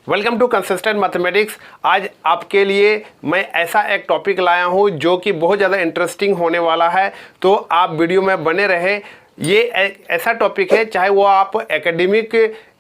Welcome to consistent mathematics. आज आपके लिए मैं ऐसा एक टॉपिक लाया हूं जो कि बहुत ज़्यादा इंटरेस्टिंग होने वाला है, तो आप वीडियो में बने रहें। ये ऐसा टॉपिक है, चाहे वो आप एकेडमिक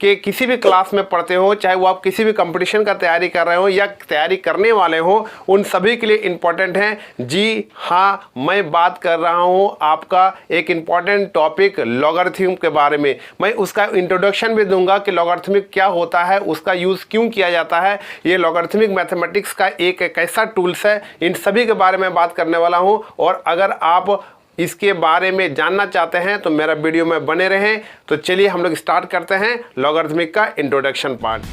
के किसी भी क्लास में पढ़ते हो, चाहे वो आप किसी भी कंपटीशन का तैयारी कर रहे हो या तैयारी करने वाले हो, उन सभी के लिए इम्पोर्टेंट है। जी हाँ, मैं बात कर रहा हूँ आपका एक इम्पॉर्टेंट टॉपिक लॉगरिथम के बारे में। मैं उसका इंट्रोडक्शन भी दूंगा कि लॉगरिथमिक क्या होता है, उसका यूज़ क्यों किया जाता है, ये लॉगरिथमिक मैथमेटिक्स का एक ऐसा टूल्स है, इन सभी के बारे में बात करने वाला हूँ। और अगर आप इसके बारे में जानना चाहते हैं तो मेरा वीडियो में बने रहें। तो चलिए हम लोग स्टार्ट करते हैं लॉगरिथमिक का introduction part.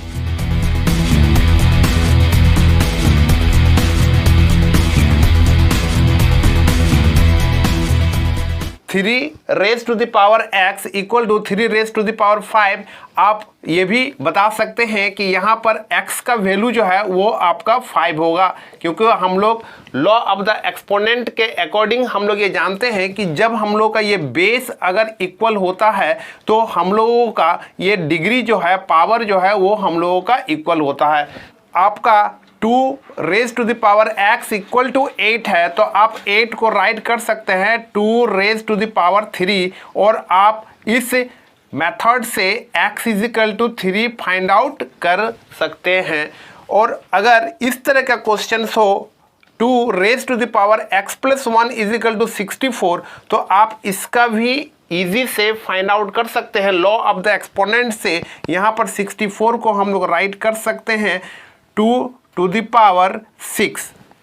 3 raise to the power x equal to 3 raise to the power 5। आप ये भी बता सकते हैं कि यहाँ पर x का वैल्यू जो है वो आपका 5 होगा, क्योंकि हम लोग लॉ ऑफ द एक्सपोनेंट के अकॉर्डिंग हम लोग ये जानते हैं कि जब हम लोग का ये बेस अगर इक्वल होता है तो हम लोगों का ये डिग्री जो है, पावर जो है, वो हम लोगों का इक्वल होता है। आपका 2 raise to the power x equal to 8 है, तो आप 8 को राइट कर सकते हैं 2 रेज टू द पावर 3, और आप इस मेथड से x is equal to 3 find out कर सकते हैं। और अगर इस तरह का क्वेश्चन हो 2 raise to the power x plus 1 is equal to 64, तो आप इसका भी इजी से फाइंड आउट कर सकते हैं लॉ ऑफ द एक्सपोनेंट से। यहाँ पर 64 को हम लोग राइट कर सकते हैं 2 टू द पावर 6,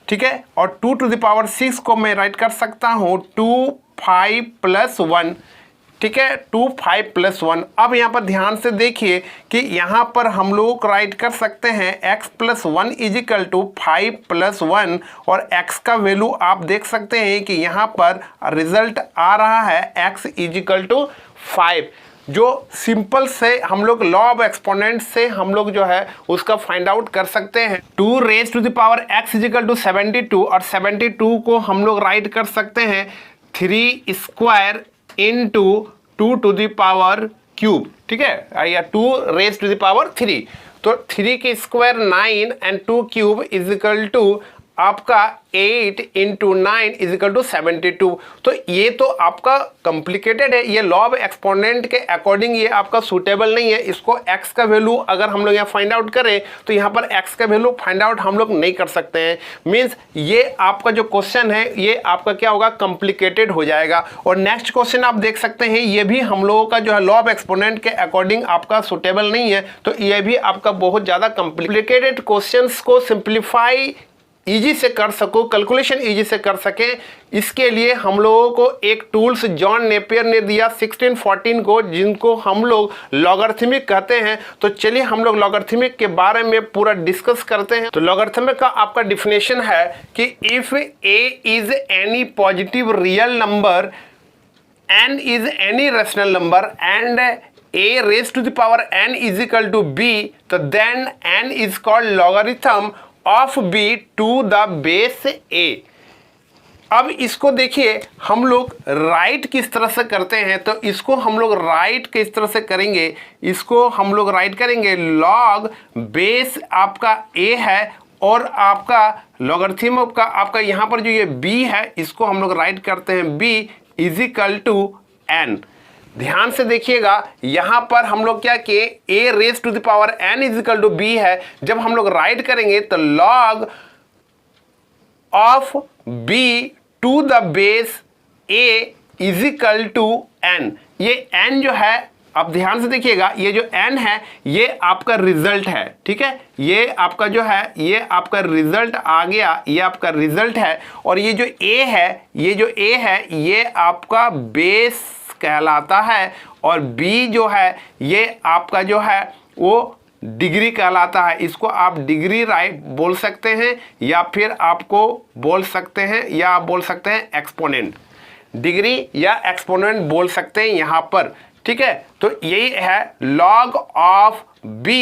ठीक है। और 2 टू द पावर 6 को मैं राइट कर सकता हूँ 2 5 प्लस 1, ठीक है, 2 5 प्लस 1। अब यहाँ पर ध्यान से देखिए कि यहाँ पर हम लोग राइट कर सकते हैं x plus 1 is equal to 5 plus 1, और x का वैल्यू आप देख सकते हैं कि यहाँ पर रिजल्ट आ रहा है x इज इक्वल टू 5, जो सिंपल से हम लोग लॉ ऑफ एक्सपोनेंट से हम लोग जो है उसका फाइंड आउट कर सकते हैं। 2 raise to the power x is equal to 72, और 72 को हम लोग राइट कर सकते हैं 3 square into 2 to the power cube, ठीक है, या 2 रेज टू द पावर 3। तो 3 के square 9 and 2 cube is equal to आपका 8 इंटू 9 इज इक्वल टू 72। तो ये तो आपका कॉम्प्लिकेटेड है, ये लॉ ऑफ एक्सपोनेंट के अकॉर्डिंग ये आपका सूटेबल नहीं है। इसको x का वैल्यू अगर हम लोग यहाँ फाइंड आउट करें तो यहाँ पर x का वैल्यू फाइंड आउट हम लोग नहीं कर सकते हैं। मीन्स ये आपका जो क्वेश्चन है ये आपका क्या होगा, कॉम्प्लिकेटेड हो जाएगा। और नेक्स्ट क्वेश्चन आप देख सकते हैं, ये भी हम लोगों का जो है लॉ ऑफ एक्सपोनेंट के अकॉर्डिंग आपका सूटेबल नहीं है। तो ये भी आपका बहुत ज़्यादा कॉम्प्लिकेटेड क्वेश्चन को सिंप्लीफाई इजी से कर सको, कैलकुलेशन इजी से कर सके, इसके लिए हम लोगों को एक टूल्स जॉन नेपियर ने दिया 1614 को, जिनको हम लोग लॉगरिथमिक कहते हैं। तो चलिए हम लोग लॉगरिथमिक के बारे में पूरा डिस्कस करते हैं। तो लॉगरिथमिक का आपका डिफिनेशन है कि if a is any positive real number, n is any rational number and a raise to the power n is equal to b, तो then n is called logarithm of b to the base a। अब इसको देखिए हम लोग right किस तरह से करते हैं, तो इसको हम लोग राइट किस तरह से करेंगे, इसको हम लोग राइट करेंगे लॉग बेस आपका a है, और आपका लॉगरिथम का आपका यहाँ पर जो ये b है इसको हम लोग राइट करते हैं b is equal to n। ध्यान से देखिएगा, यहाँ पर हम लोग क्या किए, a raise to the power n is equal to b है। जब हम लोग राइट करेंगे तो log of b to the base a is equal to n। ये n जो है, अब ध्यान से देखिएगा, ये जो n है ये आपका रिजल्ट है, ठीक है, ये आपका जो है ये आपका रिजल्ट आ गया, ये आपका रिजल्ट है। और ये जो a है, ये जो a है ये आपका बेस कहलाता है, और b जो है ये आपका जो है वो डिग्री कहलाता है। इसको आप डिग्री राइट बोल सकते हैं, या फिर आपको बोल सकते हैं, या आप बोल सकते हैं एक्सपोनेंट, डिग्री या एक्सपोनेंट बोल सकते हैं यहाँ पर, ठीक है। तो यही है log of b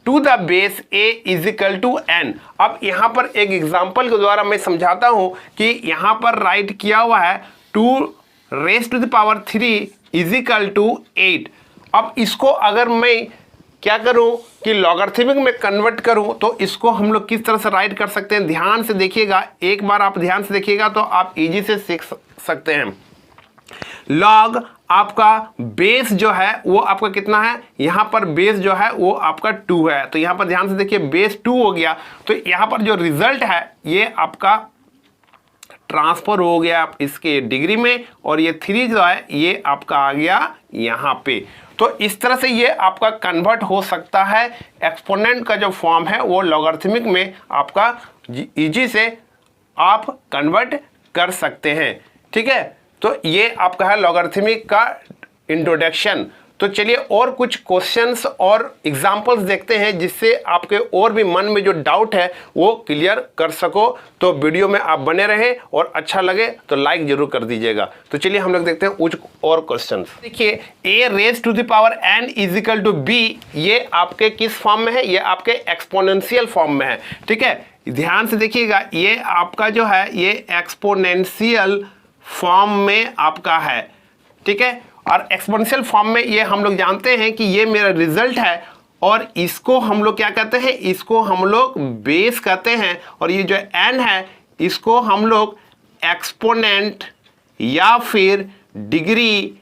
to the base a is equal to n। अब यहाँ पर एक एग्जाम्पल के द्वारा मैं समझाता हूँ कि यहाँ पर राइट किया हुआ है 2 raise to the power 3 is equal to 8। अब इसको अगर मैं क्या करूं कि लॉगरिथमिक में कन्वर्ट करूं, तो इसको हम लोग किस तरह से राइट कर सकते हैं, ध्यान से देखिएगा, एक बार आप ध्यान से देखिएगा तो आप इजी से सीख सकते हैं। लॉग आपका बेस जो है वो आपका कितना है, यहां पर बेस जो है वो आपका 2 है, तो यहां पर ध्यान से देखिए बेस 2 हो गया, तो यहां पर जो रिजल्ट है ये आपका ट्रांसफर हो गया इसके डिग्री में, और ये 3 जो है ये आपका आ गया यहां पे। तो इस तरह से ये आपका कन्वर्ट हो सकता है, एक्सपोनेंट का जो फॉर्म है वो लॉगरिथमिक में आपका इजी से आप कन्वर्ट कर सकते हैं। ठीक है, तो ये आपका है लॉगरिथमिक का इंट्रोडक्शन। तो चलिए और कुछ क्वेश्चंस और एग्जांपल्स देखते हैं जिससे आपके और भी मन में जो डाउट है वो क्लियर कर सको। तो वीडियो में आप बने रहे और अच्छा लगे तो लाइक जरूर कर दीजिएगा। तो चलिए हम लोग देखते हैं कुछ और क्वेश्चंस। देखिए a raise to the power n is equal to b, ये आपके किस फॉर्म में है, ये आपके एक्सपोनेंशियल फॉर्म में है। ठीक है, ध्यान से देखिएगा, ये आपका जो है ये एक्सपोनेंशियल फॉर्म में आपका है। ठीक है, और एक्सपोनेंशियल फॉर्म में ये हम लोग जानते हैं कि ये मेरा रिजल्ट है, और इसको हम लोग क्या कहते हैं, इसको हम लोग बेस कहते हैं, और ये जो n है इसको हम लोग एक्सपोनेंट या फिर डिग्री,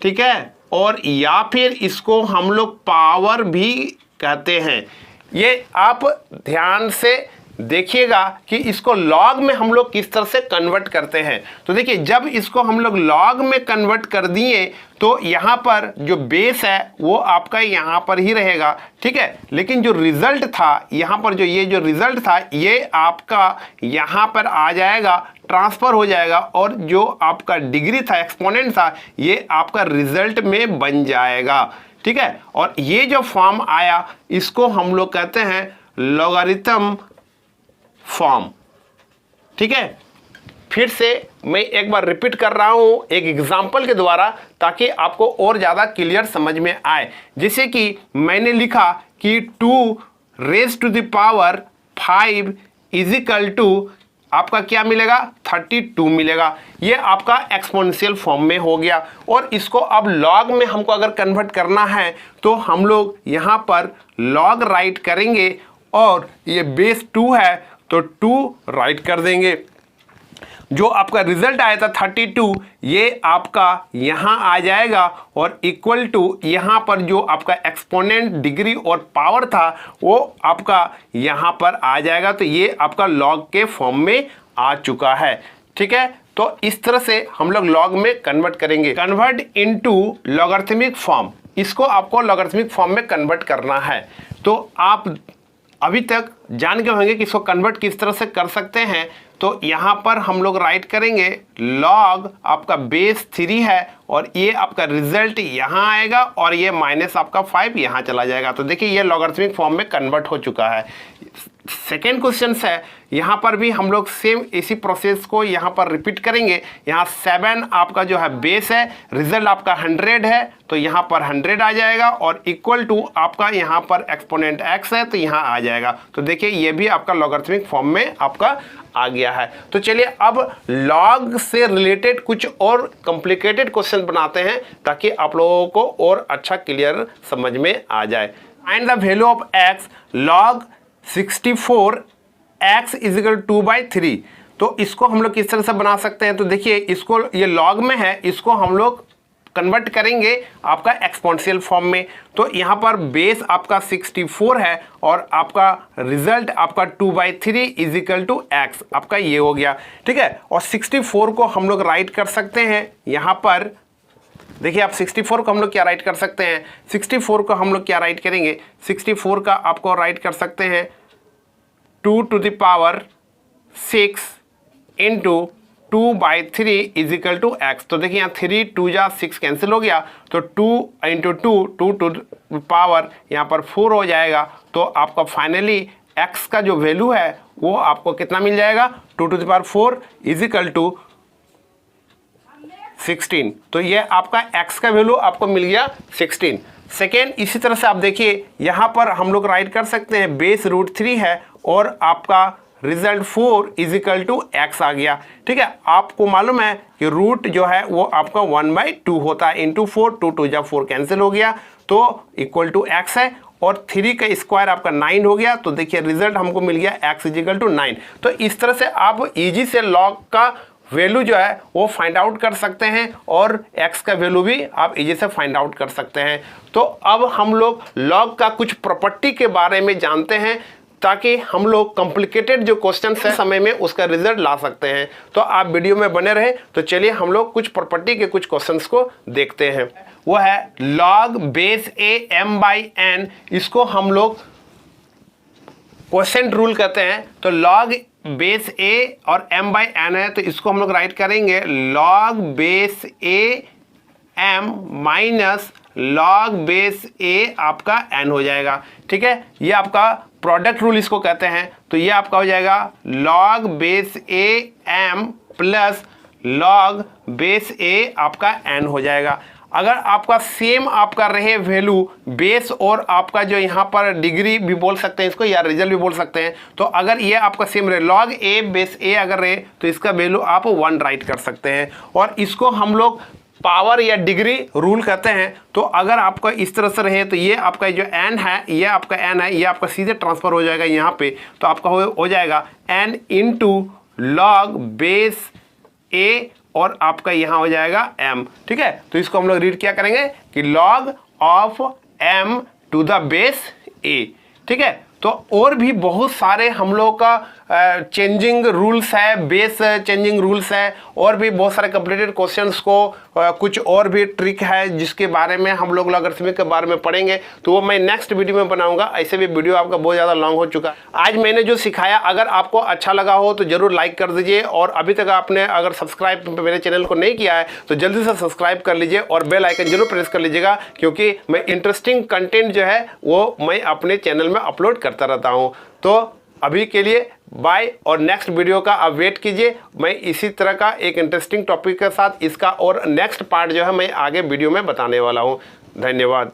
ठीक है, और या फिर इसको हम लोग पावर भी कहते हैं। ये आप ध्यान से देखिएगा कि इसको लॉग में हम लोग किस तरह से कन्वर्ट करते हैं। तो देखिए जब इसको हम लोग लॉग में कन्वर्ट कर दिए तो यहाँ पर जो बेस है वो आपका यहाँ पर ही रहेगा। ठीक है, लेकिन जो रिजल्ट था यहाँ पर, जो ये जो रिजल्ट था ये आपका यहाँ पर आ जाएगा, ट्रांसफर हो जाएगा, और जो आपका डिग्री था, एक्सपोनेंट था, ये आपका रिजल्ट में बन जाएगा। ठीक है, और ये जो फॉर्म आया इसको हम लोग कहते हैं लॉगरिथम फॉर्म। ठीक है, फिर से मैं एक बार रिपीट कर रहा हूं एक एग्जांपल के द्वारा ताकि आपको और ज़्यादा क्लियर समझ में आए। जैसे कि मैंने लिखा कि 2 raise to the power 5 is equal to आपका क्या मिलेगा, 32 मिलेगा। ये आपका एक्सपोनेंशियल फॉर्म में हो गया, और इसको अब लॉग में हमको अगर कन्वर्ट करना है तो हम लोग यहाँ पर लॉग राइट करेंगे, और ये बेस 2 है तो 2 राइट कर देंगे। जो आपका रिजल्ट आया था 32, ये आपका यहाँ आ जाएगा, और इक्वल टू यहाँ पर जो आपका एक्सपोनेंट, डिग्री और पावर था वो आपका यहाँ पर आ जाएगा। तो ये आपका लॉग के फॉर्म में आ चुका है। ठीक है, तो इस तरह से हम लोग लॉग में कन्वर्ट करेंगे। कन्वर्ट इनटू लॉगरिथमिक फॉर्म, इसको आपको लॉगरिथमिक फॉर्म में कन्वर्ट करना है। तो आप अभी तक जान गए होंगे कि इसको कन्वर्ट किस तरह से कर सकते हैं। तो यहाँ पर हम लोग राइट करेंगे लॉग आपका बेस 3 है, और ये आपका रिजल्ट यहाँ आएगा, और ये माइनस आपका 5 यहाँ चला जाएगा। तो देखिए ये लॉगरिथमिक फॉर्म में कन्वर्ट हो चुका है। सेकेंड क्वेश्चन है, यहाँ पर भी हम लोग सेम इसी प्रोसेस को यहाँ पर रिपीट करेंगे। यहाँ 7 आपका जो है बेस है, रिजल्ट आपका 100 है, तो यहाँ पर 100 आ जाएगा, और इक्वल टू आपका यहाँ पर एक्सपोनेंट x है तो यहाँ आ जाएगा। तो देखिए ये भी आपका लॉगरिथमिक फॉर्म में आपका आ गया है। तो चलिए अब लॉग से रिलेटेड कुछ और कॉम्प्लिकेटेड क्वेश्चन बनाते हैं ताकि आप लोगों को और अच्छा क्लियर समझ में आ जाए। Find the value of x log 64 x is equal 2/3। तो इसको हम लोग किस तरह से बना सकते हैं, तो देखिए इसको, ये लॉग में है, इसको हम लोग कन्वर्ट करेंगे आपका एक्सपोनेंशियल फॉर्म में। तो यहाँ पर बेस आपका 64 है, और आपका रिजल्ट आपका 2/3 इज इक्वल टू x, आपका ये हो गया। ठीक है, और 64 को हम लोग राइट कर सकते हैं यहाँ पर। देखिए आप 64 को हम लोग क्या राइट कर सकते हैं, 64 को हम लोग क्या राइट करेंगे, 64 का आपको राइट कर सकते हैं 2 to the power 6 into 2/3 is equal to x। तो देखिए यहाँ 3 2 जा 6 कैंसिल हो गया, तो 2 इंटू 2 टू द पावर यहाँ पर 4 हो जाएगा। तो आपका फाइनली x का जो वैल्यू है वो आपको कितना मिल जाएगा, 2 to the power 4 is equal to 16। तो ये आपका x का वैल्यू आपको मिल गया 16। सेकेंड, इसी तरह से आप देखिए यहाँ पर हम लोग राइट कर सकते हैं बेस √3 है, और आपका result 4 is equal to x आ गया। ठीक है, आपको मालूम है कि रूट जो है वो आपका 1/2 होता है, इंटू 4, 2 2 जा 4 कैंसिल हो गया। तो इक्वल टू एक्स है, और 3 का स्क्वायर आपका 9 हो गया। तो देखिए रिजल्ट हमको मिल गया x इजिकल टू 9। तो इस तरह से आप इजी से लॉग का वैल्यू जो है वो फाइंड आउट कर सकते हैं, और x का वैल्यू भी आप इजी से फाइंड आउट कर सकते हैं। तो अब हम लोग लॉग का कुछ प्रॉपर्टी के बारे में जानते हैं, ताकि हम लोग कॉम्प्लिकेटेड जो क्वेश्चन है समय में उसका रिजल्ट ला सकते हैं। तो आप वीडियो में बने रहे। तो चलिए हम लोग कुछ प्रॉपर्टी के कुछ क्वेश्चंस को देखते हैं। वो है log base a m by n, इसको हम लोग क्वोशेंट रूल कहते हैं। तो log बेस a और m बाई n है, तो इसको हम लोग राइट करेंगे log base a m minus log base a आपका n हो जाएगा। ठीक है, ये आपका प्रोडक्ट रूल इसको कहते हैं। तो ये आपका हो जाएगा log base a m plus log base a आपका n हो जाएगा। अगर आपका सेम आपका रहे वैल्यू बेस और आपका जो यहाँ पर डिग्री भी बोल सकते हैं इसको, या रिजल्ट भी बोल सकते हैं। तो अगर ये आपका सेम रहे log a बेस a अगर रहे तो इसका वैल्यू आप 1 राइट कर सकते हैं, और इसको हम लोग पावर या डिग्री रूल कहते हैं। तो अगर आपका इस तरह से रहे तो ये आपका जो n है, ये आपका n है, ये आपका सीधे ट्रांसफर हो जाएगा यहाँ पे। तो आपका हो जाएगा n into log base a और आपका यहाँ हो जाएगा m। ठीक है, तो इसको हम लोग रीड क्या करेंगे कि log of m to the base a। ठीक है, तो और भी बहुत सारे हम लोग का चेंजिंग रूल्स है, बेस चेंजिंग रूल्स है, और भी बहुत सारे कंप्लीटेड क्वेश्चंस को कुछ और भी ट्रिक है जिसके बारे में हम लोग लॉगरिथमिक के बारे में पढ़ेंगे। तो वो मैं नेक्स्ट वीडियो में बनाऊंगा। ऐसे भी वीडियो आपका बहुत ज़्यादा लॉन्ग हो चुका है। आज मैंने जो सिखाया अगर आपको अच्छा लगा हो तो ज़रूर लाइक कर दीजिए, और अभी तक आपने अगर सब्सक्राइब मेरे चैनल को नहीं किया है तो जल्दी से सब्सक्राइब कर लीजिए, और बेल आइकन जरूर प्रेस कर लीजिएगा, क्योंकि मैं इंटरेस्टिंग कंटेंट जो है वो मैं अपने चैनल में अपलोड करता रहता हूँ। तो अभी के लिए बाय, और नेक्स्ट वीडियो का आप वेट कीजिए। मैं इसी तरह का एक इंटरेस्टिंग टॉपिक के साथ इसका और नेक्स्ट पार्ट जो है मैं आगे वीडियो में बताने वाला हूँ। धन्यवाद।